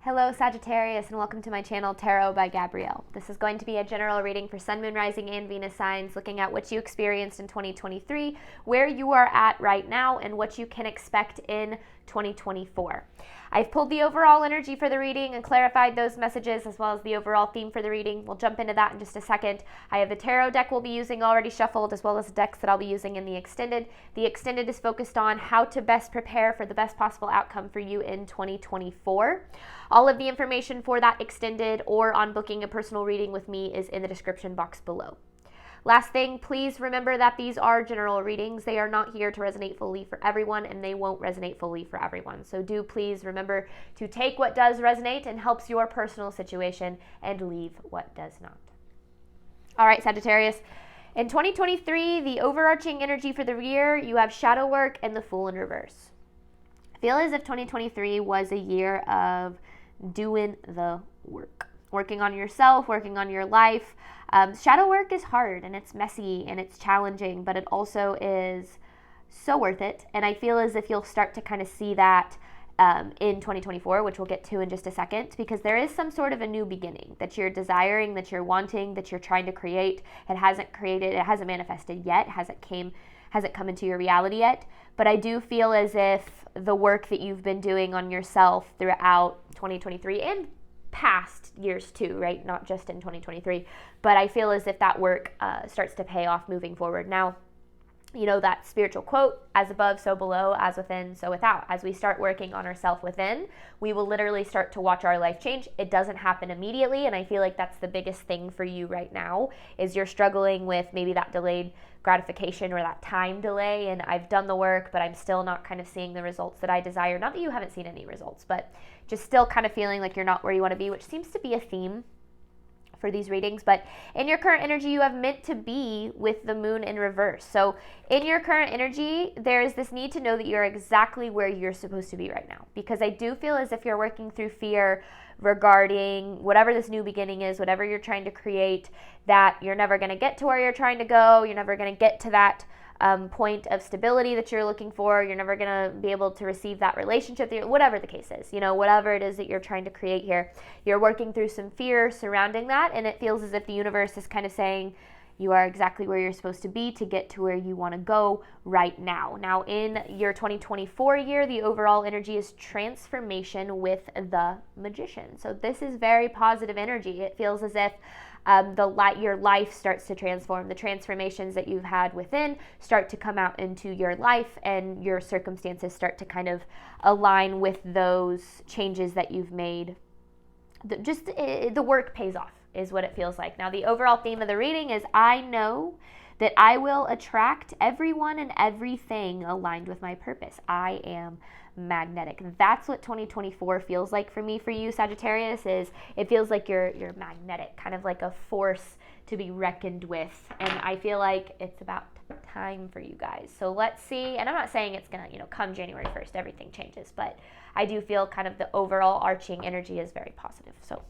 Hello Sagittarius, and welcome to my channel Tarot by Gabrielle. This is going to be a general reading for Sun, Moon, Rising, and Venus signs, looking at what you experienced in 2023, where you are at right now, and what you can expect in 2024. I've pulled the overall energy for the reading and clarified those messages, as well as the overall theme for the reading. We'll jump into that in just a second. I have the tarot deck we'll be using already shuffled, as well as decks that I'll be using in the extended. The extended is focused on how to best prepare for the best possible outcome for you in 2024. All of the information for that extended or on booking a personal reading with me is in the description box below. Last thing, please remember that these are general readings. They are not here to resonate fully for everyone, and they won't resonate fully for everyone. So do please remember to take what does resonate and helps your personal situation and leave what does not. All right, Sagittarius. In 2023, the overarching energy for the year, you have shadow work and the Fool in reverse. I feel as if 2023 was a year of doing the work. Working on yourself, working on your life. Shadow work is hard and it's messy and it's challenging, but it also is so worth it. And I feel as if you'll start to kind of see that in 2024, which we'll get to in just a second, because there is some sort of a new beginning that you're desiring, that you're wanting, that you're trying to create. It hasn't manifested yet, hasn't come into your reality yet. But I do feel as if the work that you've been doing on yourself throughout 2023 and past years too, right? Not just in 2023, but I feel as if that work starts to pay off moving forward. Now, you know that spiritual quote, as above, so below, as within, so without. As we start working on ourselves within, we will literally start to watch our life change. It doesn't happen immediately, and I feel like that's the biggest thing for you right now, is you're struggling with maybe that delayed gratification or that time delay, and I've done the work, but I'm still not kind of seeing the results that I desire. Not that you haven't seen any results, but just still kind of feeling like you're not where you want to be, which seems to be a theme for these readings. But in your current energy, you have meant to be with the moon in reverse. So in your current energy, there is this need to know that you're exactly where you're supposed to be right now, because I do feel as if you're working through fear regarding whatever this new beginning is, whatever you're trying to create, that you're never going to get to where you're trying to go. You're never going to get to that point of stability that you're looking for. You're never going to be able to receive that relationship, whatever the case is, whatever it is that you're trying to create here. You're working through some fear surrounding that, and it feels as if the universe is kind of saying, you are exactly where you're supposed to be to get to where you want to go right now. Now, in your 2024 year, the overall energy is transformation with the Magician. So this is very positive energy. It feels as if your life starts to transform. The transformations that you've had within start to come out into your life, and your circumstances start to kind of align with those changes that you've made. The work pays off, is what it feels like. Now, the overall theme of the reading is, I know that I will attract everyone and everything aligned with my purpose. I am magnetic. That's what 2024 feels like for me. For you, Sagittarius, is it feels like you're magnetic, kind of like a force to be reckoned with. And I feel like it's about time for you guys. So let's see. And I'm not saying it's gonna, come January 1st, everything changes, but I do feel kind of the overall arching energy is very positive. So,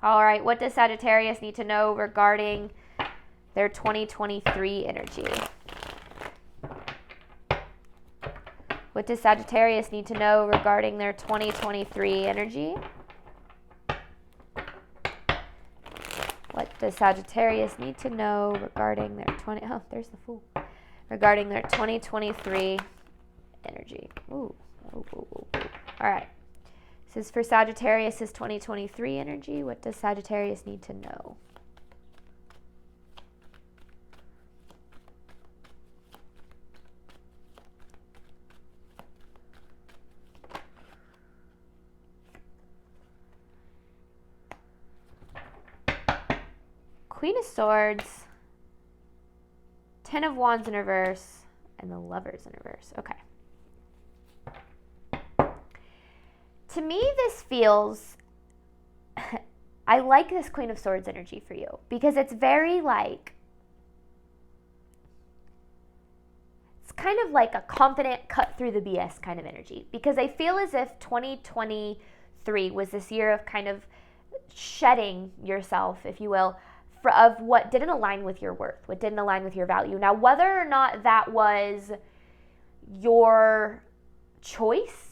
all right, what does Sagittarius need to know regarding their 2023 energy? What does Sagittarius need to know regarding their 2023 energy? What does Sagittarius need to know regarding their there's the Fool. Regarding their 2023 energy. Ooh. All right. This is for Sagittarius' 2023 energy. What does Sagittarius need to know? Queen of Swords, Ten of Wands in reverse, and the Lovers in reverse. Okay. To me, this feels, I like this Queen of Swords energy for you, because it's very it's kind of like a confident, cut through the BS kind of energy, because I feel as if 2023 was this year of kind of shedding yourself, if you will, of what didn't align with your worth, what didn't align with your value. Now, whether or not that was your choice,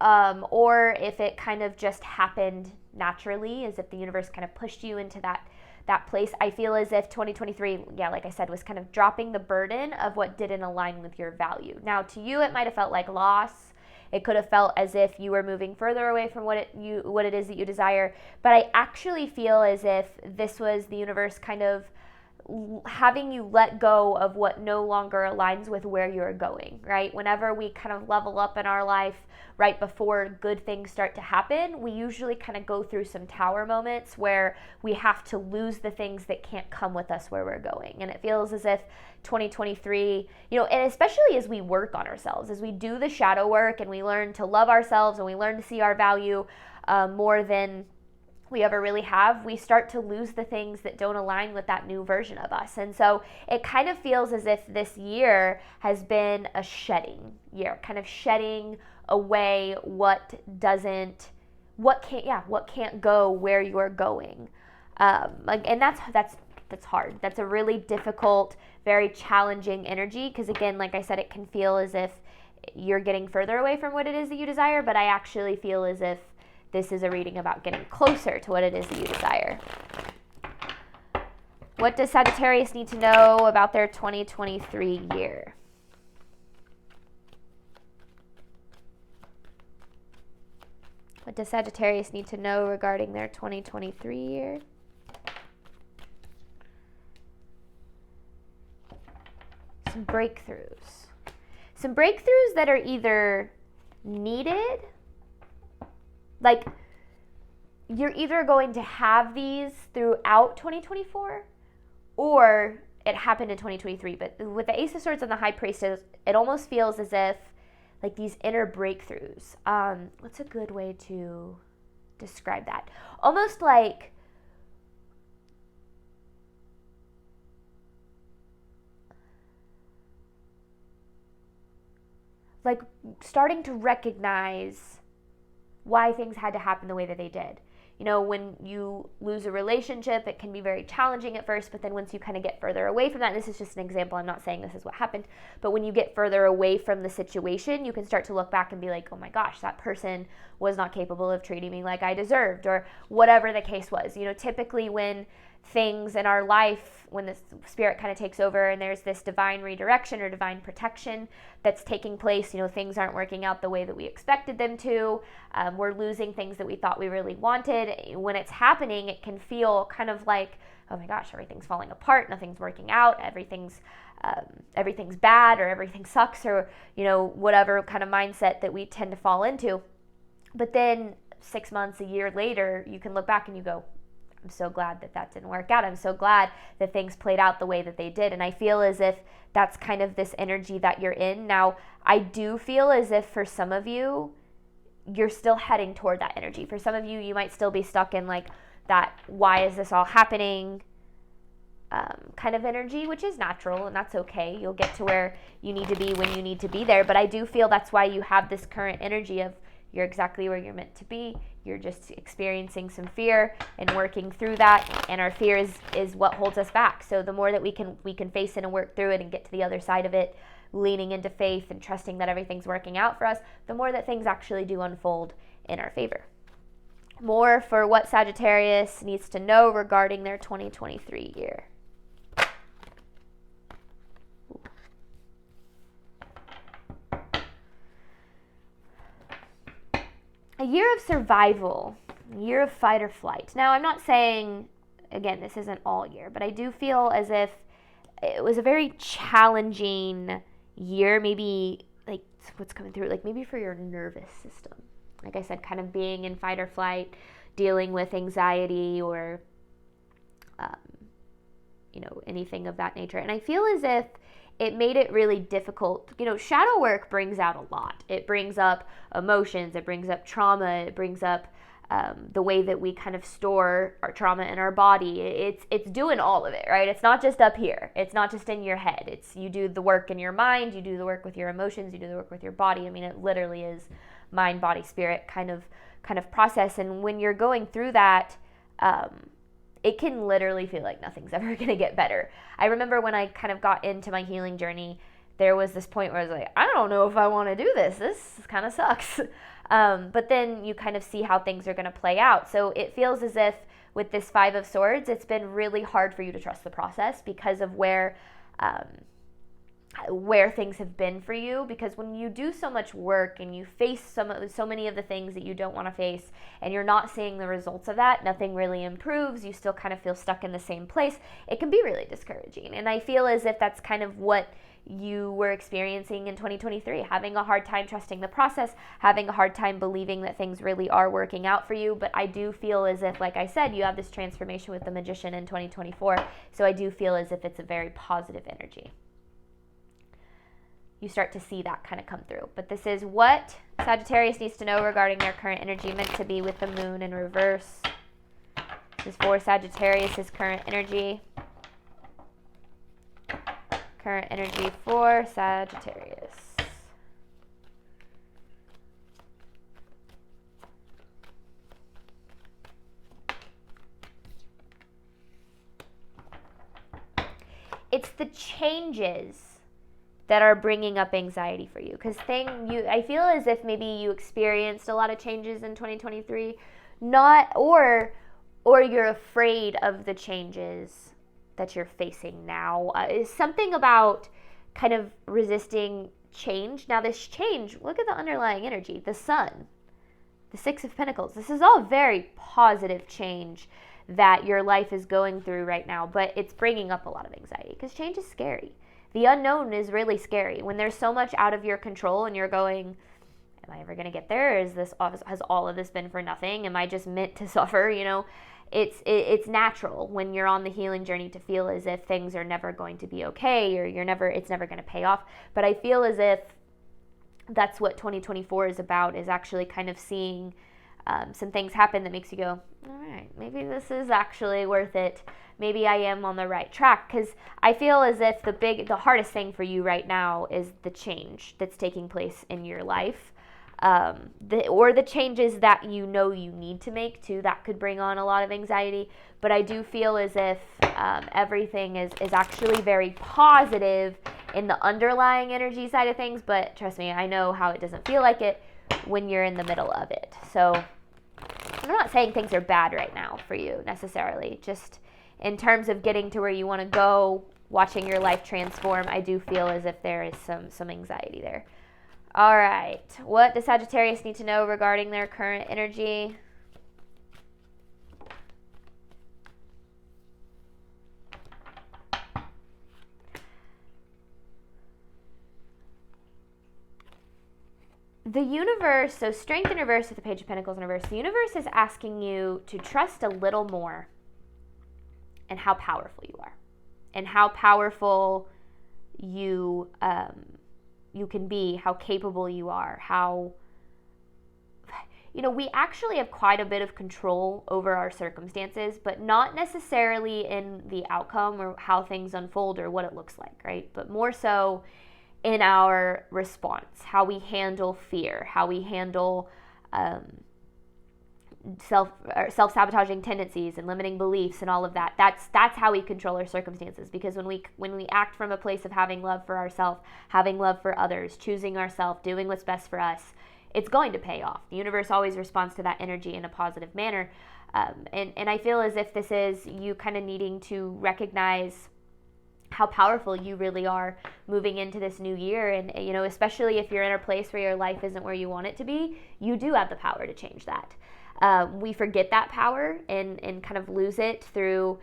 or if it kind of just happened naturally, as if the universe kind of pushed you into that place. I feel as if 2023, yeah, like I said, was kind of dropping the burden of what didn't align with your value. Now, to you, it might have felt like loss. It could have felt as if you were moving further away from what it is that you desire. But I actually feel as if this was the universe kind of having you let go of what no longer aligns with where you're going, right? Whenever we kind of level up in our life right before good things start to happen, we usually kind of go through some tower moments where we have to lose the things that can't come with us where we're going. And it feels as if 2023, and especially as we work on ourselves, as we do the shadow work and we learn to love ourselves and we learn to see our value more than we ever really have, we start to lose the things that don't align with that new version of us. And so it kind of feels as if this year has been a shedding year, kind of shedding away what can't go where you're going. And that's hard. That's a really difficult, very challenging energy, because again, like I said, it can feel as if you're getting further away from what it is that you desire, but I actually feel as if this is a reading about getting closer to what it is that you desire. What does Sagittarius need to know about their 2023 year? What does Sagittarius need to know regarding their 2023 year? Some breakthroughs. Some breakthroughs that are either needed, like you're either going to have these throughout 2024 or it happened in 2023. But with the Ace of Swords and the High Priestess, it almost feels as if like these inner breakthroughs. What's a good way to describe that? Almost like starting to recognize why things had to happen the way that they did. When you lose a relationship, it can be very challenging at first, but then once you kind of get further away from that, and this is just an example, I'm not saying this is what happened, but when you get further away from the situation, you can start to look back and be like, oh my gosh, that person was not capable of treating me like I deserved, or whatever the case was. Typically when things in our life, when the spirit kind of takes over and there's this divine redirection or divine protection that's taking place, things aren't working out the way that we expected them to, we're losing things that we thought we really wanted. When it's happening, it can feel kind of like, oh my gosh, everything's falling apart, nothing's working out, everything's bad, or everything sucks, or whatever kind of mindset that we tend to fall into. But then 6 months, a year later, you can look back and you go, I'm so glad that didn't work out. I'm so glad that things played out the way that they did. And I feel as if that's kind of this energy that you're in. Now, I do feel as if for some of you, you're still heading toward that energy. For some of you, you might still be stuck in like that, why is this all happening kind of energy, which is natural, and that's okay. You'll get to where you need to be when you need to be there. But I do feel that's why you have this current energy of you're exactly where you're meant to be. You're just experiencing some fear and working through that, and our fear is what holds us back. So the more that we can face it and work through it and get to the other side of it, leaning into faith and trusting that everything's working out for us, the more that things actually do unfold in our favor. More for what Sagittarius needs to know regarding their 2023 year. A year of survival, a year of fight or flight. Now, I'm not saying, again, this isn't all year, but I do feel as if it was a very challenging year, maybe like what's coming through, like maybe for your nervous system. Like I said, kind of being in fight or flight, dealing with anxiety or, anything of that nature. And I feel as if it made it really difficult. Shadow work brings out a lot. It brings up emotions, it brings up trauma, it brings up the way that we kind of store our trauma in our body. It's doing all of it, right? It's not just up here. It's not just in your head. It's you do the work in your mind, you do the work with your emotions, you do the work with your body. I mean, it literally is mind, body, spirit kind of process. And when you're going through that, it can literally feel like nothing's ever going to get better. I remember when I kind of got into my healing journey, there was this point where I was like, I don't know if I want to do this. This kind of sucks. But then you kind of see how things are going to play out. So it feels as if with this Five of Swords, it's been really hard for you to trust the process because of where things have been for you, because when you do so much work and you face so many of the things that you don't want to face and you're not seeing the results of that, nothing really improves, you still kind of feel stuck in the same place, it can be really discouraging. And I feel as if that's kind of what you were experiencing in 2023, having a hard time trusting the process, having a hard time believing that things really are working out for you. But I do feel as if, like I said, you have this transformation with the Magician in 2024, so I do feel as if it's a very positive energy. You start to see that kind of come through. But this is what Sagittarius needs to know regarding their current energy, meant to be with the moon in reverse. This is for Sagittarius' current energy. Current energy for Sagittarius. It's the changes that are bringing up anxiety for you, because I feel as if maybe you experienced a lot of changes in 2023, or you're afraid of the changes that you're facing now. Is something about kind of resisting change. Now this change, look at the underlying energy, the Sun, the Six of Pentacles. This is all very positive change that your life is going through right now, but it's bringing up a lot of anxiety because change is scary. The unknown is really scary. When there's so much out of your control and you're going, am I ever going to get there? Has all of this been for nothing? Am I just meant to suffer? It's natural when you're on the healing journey to feel as if things are never going to be okay, or it's never going to pay off. But I feel as if that's what 2024 is about, is actually kind of seeing some things happen that makes you go, all right, maybe this is actually worth it. Maybe I am on the right track, because I feel as if the hardest thing for you right now is the change that's taking place in your life, or the changes that you need to make too. That could bring on a lot of anxiety. But I do feel as if everything is actually very positive in the underlying energy side of things. But trust me, I know how it doesn't feel like it when you're in the middle of it. So I'm not saying things are bad right now for you necessarily, just in terms of getting to where you want to go, watching your life transform, I do feel as if there is some anxiety there. All right. What does Sagittarius need to know regarding their current energy? The universe, so Strength in reverse with the Page of Pentacles in reverse, the universe is asking you to trust a little more and how powerful you are, and how powerful you can be, how capable you are, how, we actually have quite a bit of control over our circumstances, but not necessarily in the outcome or how things unfold or what it looks like, right? But more so in our response, how we handle fear, how we handle self-sabotaging tendencies and limiting beliefs and all of that. That's how we control our circumstances, because when we act from a place of having love for ourselves, having love for others, choosing ourselves, doing what's best for us, it's going to pay off. The universe always responds to that energy in a positive manner. And I feel as if this is you kind of needing to recognize how powerful you really are moving into this new year. And, especially if you're in a place where your life isn't where you want it to be, you do have the power to change that. We forget that power and kind of lose it through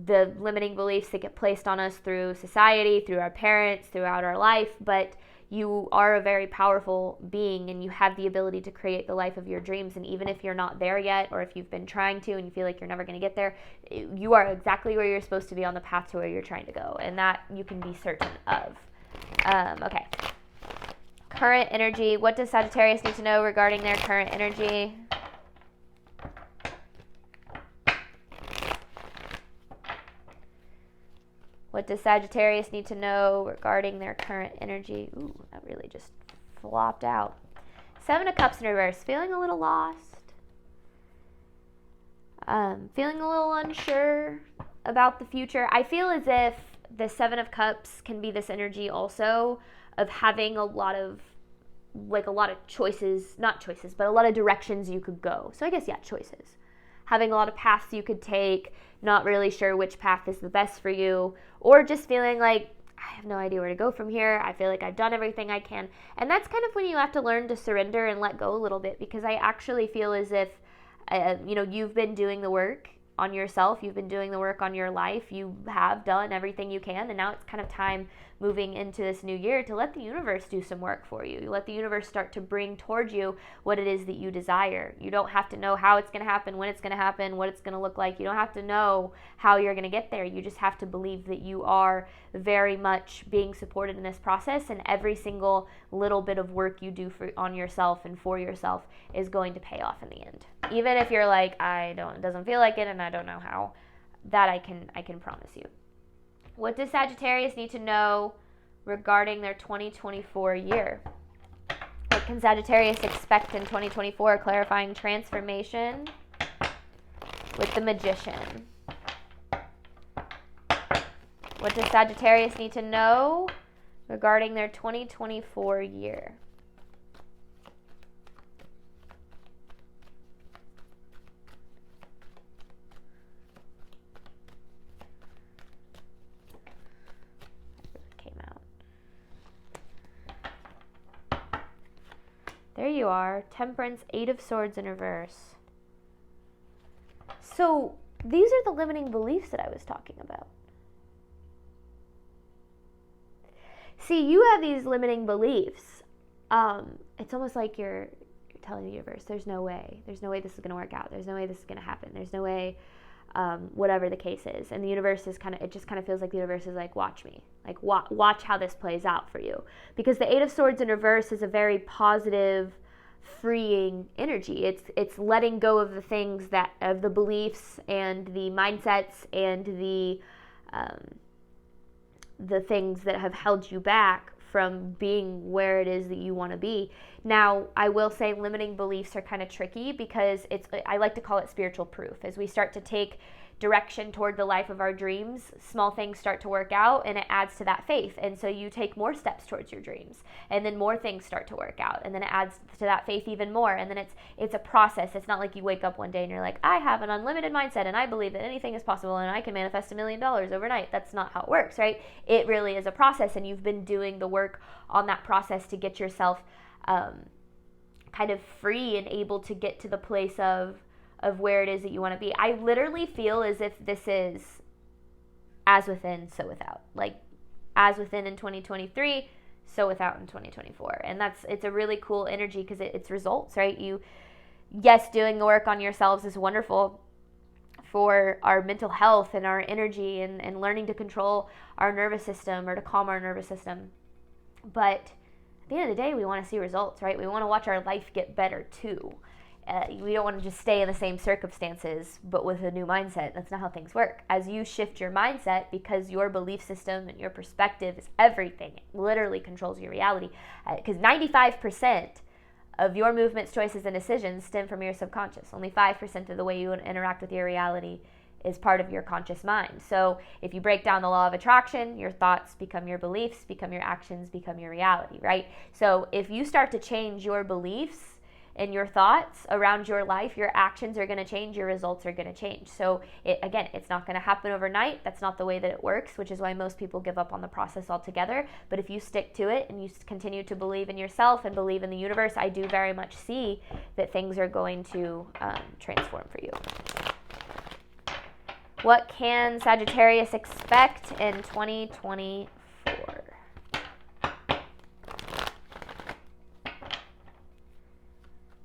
the limiting beliefs that get placed on us through society, through our parents, throughout our life. But you are a very powerful being, and you have the ability to create the life of your dreams. And even if you're not there yet, or if you've been trying to and you feel like you're never going to get there, you are exactly where you're supposed to be on the path to where you're trying to go. And that you can be certain of. Okay. Current energy. What does Sagittarius need to know regarding their current energy? What does Sagittarius need to know regarding their current energy? Ooh, that really just flopped out. Seven of Cups in reverse. Feeling a little lost. Feeling a little unsure about the future. I feel as if the Seven of Cups can be this energy also of having a lot of like a lot of choices, not choices, but a lot of directions you could go. So I guess, yeah, choices. Having a lot of paths you could take, not really sure which path is the best for you, or just feeling like, I have no idea where to go from here. I feel like I've done everything I can. And that's kind of when you have to learn to surrender and let go a little bit, because I actually feel as if, you've been doing the work on yourself. You've been doing the work on your life. You have done everything you can. And now it's kind of time moving into this new year to let the universe do some work for you. You let the universe start to bring towards you what it is that you desire. You don't have to know how it's going to happen, when it's going to happen, what it's going to look like. You don't have to know how you're going to get there. You just have to believe that you are very much being supported in this process, and every single little bit of work you do on yourself and for yourself is going to pay off in the end. Even if you're like, it doesn't feel like it and I don't know how, that I can promise you. What does Sagittarius need to know regarding their 2024 year? What can Sagittarius expect in 2024? Clarifying transformation with the Magician. What does Sagittarius need to know regarding their 2024 year? There you are. Temperance, 8 of Swords in reverse. So these are the limiting beliefs that I was talking about. See, you have these limiting beliefs. It's almost like you're telling the universe, there's no way this is going to work out. There's no way this is going to happen. There's no way, whatever the case is. And the universe is it just kind of feels like the universe is like, watch me. Like, watch how this plays out for you. Because the 8 of Swords in reverse is a very positive, freeing energy. It's letting go of the things of the beliefs and the mindsets and the things that have held you back from being where it is that you want to be. Now, I will say limiting beliefs are kind of tricky because I like to call it spiritual proof. As we start to take direction toward the life of our dreams, small things start to work out and it adds to that faith. And so you take more steps towards your dreams and then more things start to work out and then it adds to that faith even more. And then it's a process. It's not like you wake up one day and you're like, I have an unlimited mindset and I believe that anything is possible and I can manifest $1 million overnight. That's not how it works, right? It really is a process, and you've been doing the work on that process to get yourself kind of free and able to get to the place of where it is that you want to be. I literally feel as if this is as within, so without. Like, as within in 2023, so without in 2024. And it's a really cool energy because it's results, right? Yes, doing the work on yourselves is wonderful for our mental health and our energy and learning to control our nervous system or to calm our nervous system. But at the end of the day, we want to see results, right? We want to watch our life get better too. We don't want to just stay in the same circumstances, but with a new mindset. That's not how things work. As you shift your mindset, because your belief system and your perspective is everything, it literally controls your reality. Because 95% of your movements, choices, and decisions stem from your subconscious. Only 5% of the way you interact with your reality is part of your conscious mind. So if you break down the law of attraction, your thoughts become your beliefs, become your actions, become your reality, right? So if you start to change your beliefs and your thoughts around your life, your actions are going to change, your results are going to change. So it's not going to happen overnight. That's not the way that it works, which is why most people give up on the process altogether. But if you stick to it and you continue to believe in yourself and believe in the universe, I do very much see that things are going to transform for you. What can Sagittarius expect in 2024?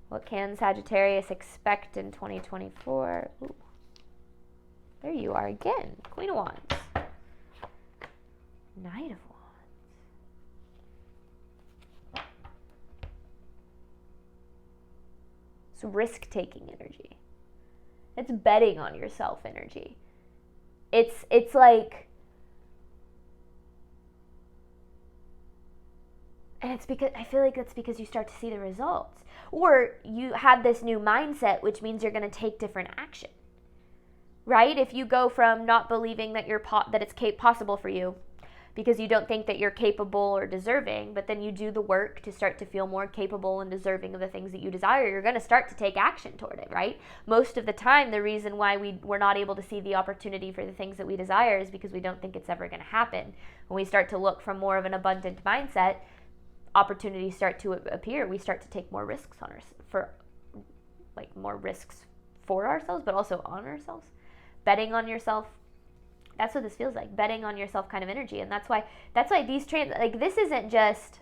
What can Sagittarius expect in 2024? Ooh. There you are again. Queen of Wands. Knight of Wands. It's risk-taking energy. It's betting on yourself energy. It's like, and it's because I feel like that's because you start to see the results, or you have this new mindset, which means you're going to take different action, right? If you go from not believing that that it's possible for you because you don't think that you're capable or deserving, but then you do the work to start to feel more capable and deserving of the things that you desire, you're going to start to take action toward it, right? Most of the time, the reason why we're not able to see the opportunity for the things that we desire is because we don't think it's ever going to happen. When we start to look from more of an abundant mindset, opportunities start to appear. We start to take more risks on more risks for ourselves, but also on ourselves. Betting on yourself. That's what this feels like, betting on yourself kind of energy. And that's why these this isn't just,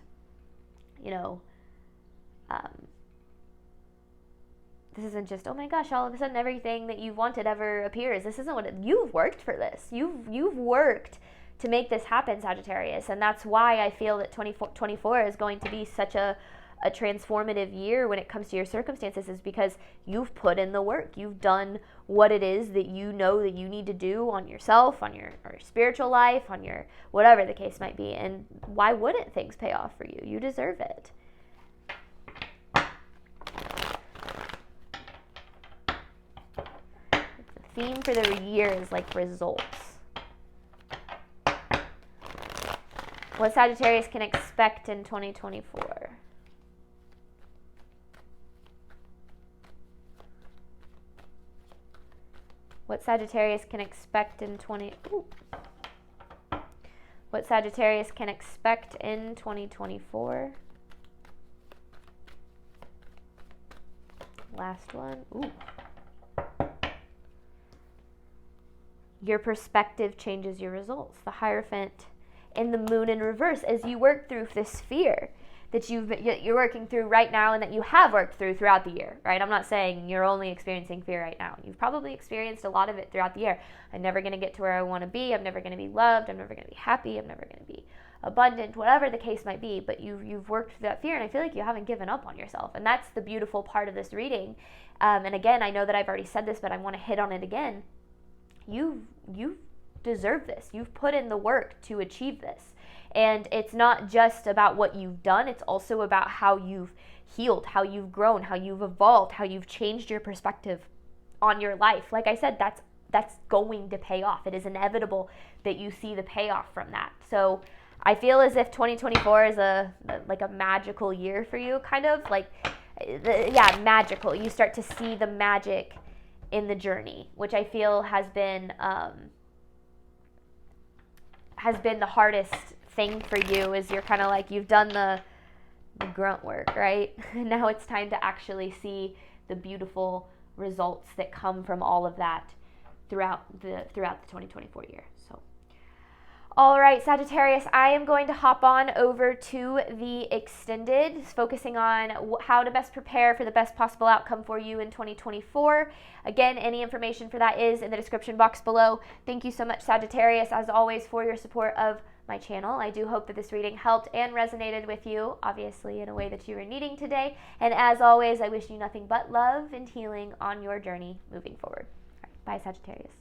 this isn't just, oh my gosh, all of a sudden everything that you've wanted ever appears. This isn't you've worked for this. You've worked to make this happen, Sagittarius. And that's why I feel that 2024 is going to be such a transformative year when it comes to your circumstances, is because you've put in the work. You've done what it is that you know that you need to do on yourself, on your spiritual life, on your whatever the case might be. And why wouldn't things pay off for you? You deserve it. The theme for the year is like results. What Sagittarius can expect in 2024? What Sagittarius can expect in 2024? Last one. Ooh. Your perspective changes your results. The Hierophant and the Moon in reverse, as you work through this fear that you're working through right now and that you have worked through throughout the year, right? I'm not saying you're only experiencing fear right now. You've probably experienced a lot of it throughout the year. I'm never going to get to where I want to be. I'm never going to be loved. I'm never going to be happy. I'm never going to be abundant, whatever the case might be. But you've worked through that fear, and I feel like you haven't given up on yourself. And that's the beautiful part of this reading. And again, I know that I've already said this, but I want to hit on it again. You deserve this. You've put in the work to achieve this. And it's not just about what you've done, it's also about how you've healed, how you've grown, how you've evolved, how you've changed your perspective on your life. Like I said, that's going to pay off. It is inevitable that you see the payoff from that. So I feel as if 2024 is a magical year for you, kind of magical. You start to see the magic in the journey, which I feel has been the hardest thing for you, is you're kind of like, you've done the grunt work, right? And now it's time to actually see the beautiful results that come from all of that throughout the 2024 year. So, all right, Sagittarius, I am going to hop on over to the extended, focusing on how to best prepare for the best possible outcome for you in 2024. Again, any information for that is in the description box below. Thank you so much, Sagittarius, as always, for your support of my channel. I do hope that this reading helped and resonated with you, obviously in a way that you were needing today. And as always, I wish you nothing but love and healing on your journey moving forward. All right, bye, Sagittarius.